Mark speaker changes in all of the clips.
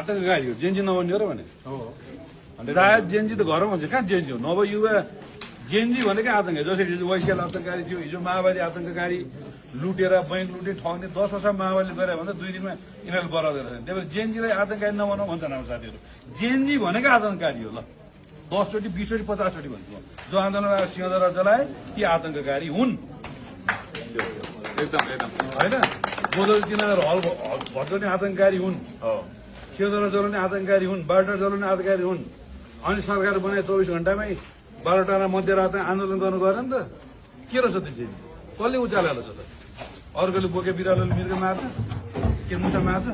Speaker 1: आतंककारी हो जेन्जी नभन्यो र भने सायद जेन्जी त घरमा हुन्छ कहाँ जेन्जी हो नभए युवा जेन्जी भनेकै आतंककारी जसरी वैशाल आतंककारी थियो हिजो माओवादी आतंककारी लुटेर बैंक लुटे ठग्ने 10 वर्ष माओवादीले गरे भन्दा 2 दिनमा यिनीहरूले बराउँदै रहेछन् त्यही भएर जेन्जीलाई आतंककारी नबनाऊ भन्छन् हाम्रो साथीहरू जेन्जी भनेकै आतंककारी हो ल 10 चोटि 20 चोटि 50 चोटि भन्छु जो आन्दोलन सिंहदरबार जलाए ती आतंककारी हुन् एकदम होइन गोदल किनार हल भट्टाउने आतंककारी हुन् सिंहदरबार जलाउने आतंककारी हुन् बाटो जलाउने आतंककारी हुन् अनि सरकार बनाए 24 घण्टामै 12 टाढा मध्यरात आन्दोलन गर्नु गयो नि त के रहेछ त्यो जेन्जी कसले उचालेको छ त अर्कोले बोके बिरालोले मिर्ग मार्छ के मुसा मार्छ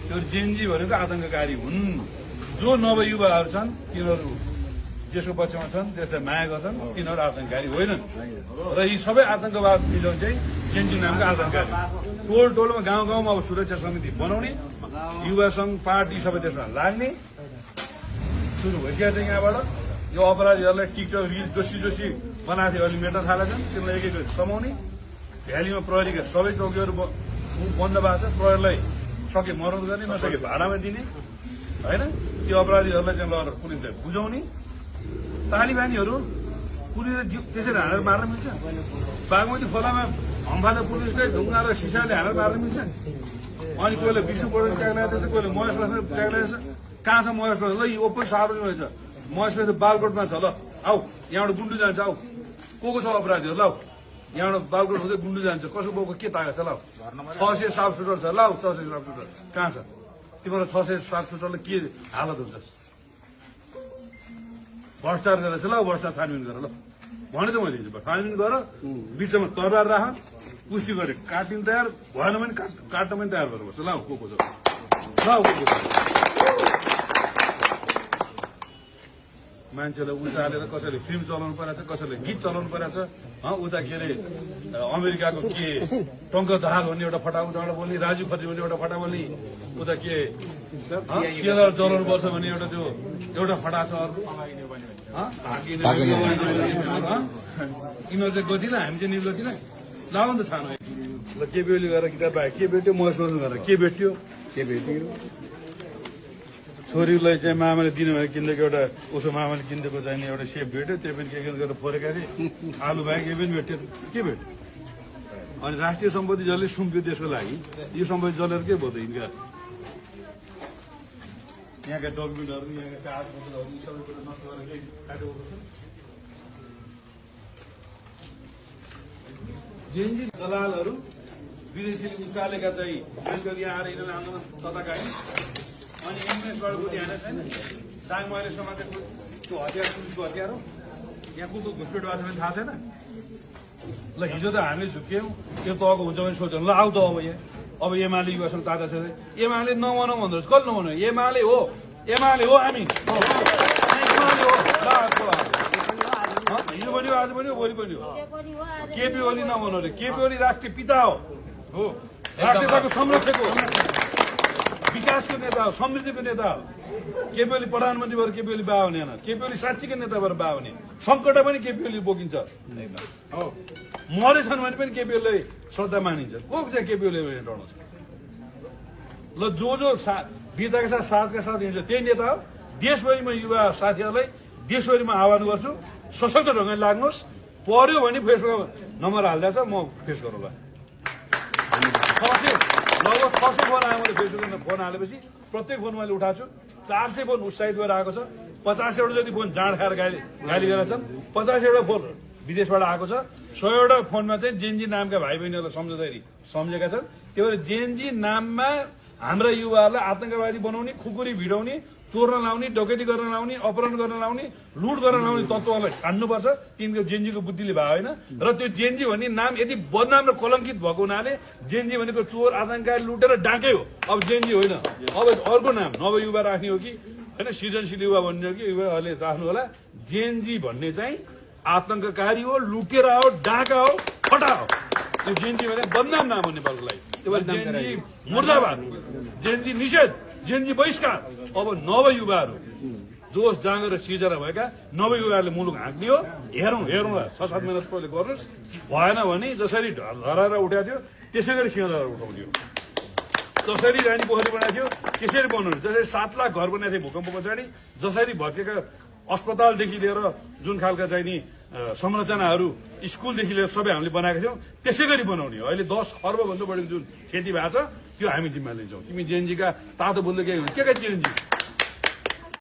Speaker 1: त्यो जेन्जी भनेको आतंककारी हुन् जो नवयुवाहरू छन् तिनीहरू देशको पक्षमा छन् देशलाई माया गर्छन् तिनीहरू आतंककारी होइनन् र यी सबै आतंकवाद मिलाउन चाहिँ जेन्जी नामको आतंककारी टोल टोलमा गाउँ गाउँमा अब सुरक्षा समिति बनाउने युवा संघ पार्टी सबै त्यसमा लाग्ने सुरु भइसकेको छ यहाँबाट यो अपराधीहरूलाई टिकटक रिल जोसी बनाएको थियो अहिले मेट्न थालेछन् तिनीलाई एक एक समाउने भ्यालीमा प्रहरीका सबै चौकीहरू बन्द भएको छ प्रहरीलाई सके मरौत गर्ने नसके भाडामा दिने होइन त्यो अपराधीहरूलाई चाहिँ लगेर पुलिसले बुझाउने तालिबानीहरू पुलिसले त्यसरी हानेर मार्न मिल्छ बागमती खोलामा हम्फाले पुलिसले ढुङ्गा र सिसाले हानेर मार्न मिल्छ अनि कोहीले विष्णु पौडेल ट्याग लगाएको छ कोहीले महेश बस्नेत ट्याग लगाएको छ कहाँ छ महेश बस्नेत ल यो ओपन सार्वजनिक रहेछ महेश बस्नेत बालकोटमा छ ल आऊ यहाँबाट गुन्डु जान्छ आऊ को छ अपराधीहरू ल यहाँबाट बालकोट हुँदै गुन्डु जान्छ कसको बाउको के तागत छ ल 600 साफ सुटर छ ल 600 साफ सुटर कहाँ छ तिम्रो 600 साफ सुटरले के हालत हुन्छ भ्रष्टाचार गरेर ल भ्रष्टाचार छानबिन गर ल भने त मैले छानबिन गर बिचमा तरबार राख पुष्टि गरे काटिन तयार भएन भने काट्न पनि तयार गरेर बस्छ ल को छ मान्छेलाई उचालेर कसैले फिल्म चलाउनु परेको छ कसैले गीत चलाउनु परेको छ उता के अरे अमेरिकाको के टङ्क दाहाल भन्ने एउटा फटा उताबाट बोल्ने राजु खत्री भन्ने एउटा फटा बोल्ने उता के चलाउनु पर्छ भन्ने एउटा त्यो एउटा फटा छ अर्को यिनीहरू चाहिँ गतिन हामी चाहिँ निर्गतिन लाउनु त छानो ल के बेली गरेर किताब पायो के भेट्यो महसुस गरेर के भेट्यो छोरीलाई चाहिँ मामाले दिनुभयो किन्देको एउटा उसो मामाले किन्देको चाहिने एउटा सेप भेट्यो त्यो पनि के गरेर फोरेका थिए आलु बाहेक यो पनि भेट्यो के भेट्यो अनि राष्ट्रिय सम्पत्ति जसले सुम्प्यो त्यसको लागि यो सम्पत्ति जलेर के भयो त यिनका यहाँका डकुमेन्टहरू यहाँका कागजपत्रहरू सबै कुरा नष्ट गरेर जेएनजी दलालहरू विदेशीले उचालेका चाहिँ यहाँ आएर यिनीहरूले आन्दोलन तताकाए अनि एमएसबाट पनि हाने छैन दाङमाले समातेको त्यो हतियार पुलिसको हतियार हो यहाँ को घुसपेट भएको भने थाहा छैन ल हिजो त हामीले झुक्यौँ त्यो तहको हुन्छ भने सोच्छौँ ल आऊ त अब एमाले युवासँग ताजा छ एमाले नमनाउँ भन्दो रहेछ कसले नमनाउँ एमाले हो हामी हिजो पनि हो आज पनि हो भोलि पनि हो केपी ओली नभनौँ रे केपी ओली राष्ट्रिय पिता हो राष्ट्रियताको संरक्षक हो विकासको नेता हो समृद्धिको नेता हो केपी ओली प्रधानमन्त्री भएर केपी ओली बा हुने होइन केपी ओली साँच्चीकै नेता भएर बा हुने सङ्कट पनि केपी ओली बोकिन्छ मरेछन् भने पनि केपी ओलीलाई श्रद्धा मानिन्छ को चाहिँ केपी ओली हटाउनु छ ल जो वीरताका साथ साथका साथ हिँड्छ त्यही नेता हो देशभरिमा युवा साथीहरूलाई देशभरिमा आह्वान गर्छु सशक्त ढङ्गले लाग्नुहोस् पर्यो भने फेसबुकमा नम्बर हालिदिएछ म फेस गरौँला लगभग 600 फोन आयो मैले फेसबुकमा फोन हालेपछि प्रत्येक फोन मैले उठाएको छु 400 फोन उत्साहित गरेर आएको छ 50 वटा जति फोन जाँड खाएर गाली गरेका छन् 50 वटा फोन विदेशबाट आएको छ 100 वटा फोनमा चाहिँ जेएनजी नामका भाइ बहिनीहरूलाई सम्झेका छन् त्यो भएर जेएनजी नाममा हाम्रा युवाहरूलाई आतंकवादी बनाउने खुकुरी भिडाउने चोर्न लाउने डकैती गर्न लाउने अपहरण गर्न लाउने लुट गर्न लाउने तत्त्वहरूलाई छान्नुपर्छ तिनको जेएनजीको बुद्धिले भयो होइन र त्यो जेएनजी भन्ने नाम यदि बदनाम र कलङ्कित भएको हुनाले जेएनजी भनेको चोर आतंककारी लुटेर डाकै हो अब जेएनजी होइन अब अर्को नाम नवयुवा राख्ने हो कि होइन सृजनशील युवा भन्ने हो कि युवाहरूले राख्नु होला जेएनजी भन्ने चाहिँ आतंककारी हो लुकेर हो डाका हो फटा हो त्यो जेएनजी भने बदनाम नाम हो नेपालको लागि त्यो भएर जेएनजी मुर्दाबाद जेएनजी निषेध जेएनजी बहिष्कार अब नवयुवाहरू जोस जाँगर सिर्जना भएका नवयुवाहरूले मुलुक हाँक्ने हो हेरौँ ल 6-7 महिना पहिले गर्नुहोस् भएन भने जसरी धराएर उठाएको थियो त्यसै गरी सिंहदरबार उठाउने हो जसरी रानी पोखरी बनाएको थियो त्यसरी बनाउने, जसरी 7 लाख घर बनाएको थियो भूकम्प पछाडि, जसरी भत्केका अस्पतालदेखि लिएर जुन खालका चाहिँ नि संरचनाहरू स्कुलदेखि लिएर सबै हामीले बनाएका थियौँ त्यसै गरी बनाउने हो। अहिले 10 खर्ब भन्दा बढी जुन क्षति भएको छ त्यो हामी जिम्मा लिन्छौँ। तिमी जेएनजीका तातो बोल्दै के का जेएनजी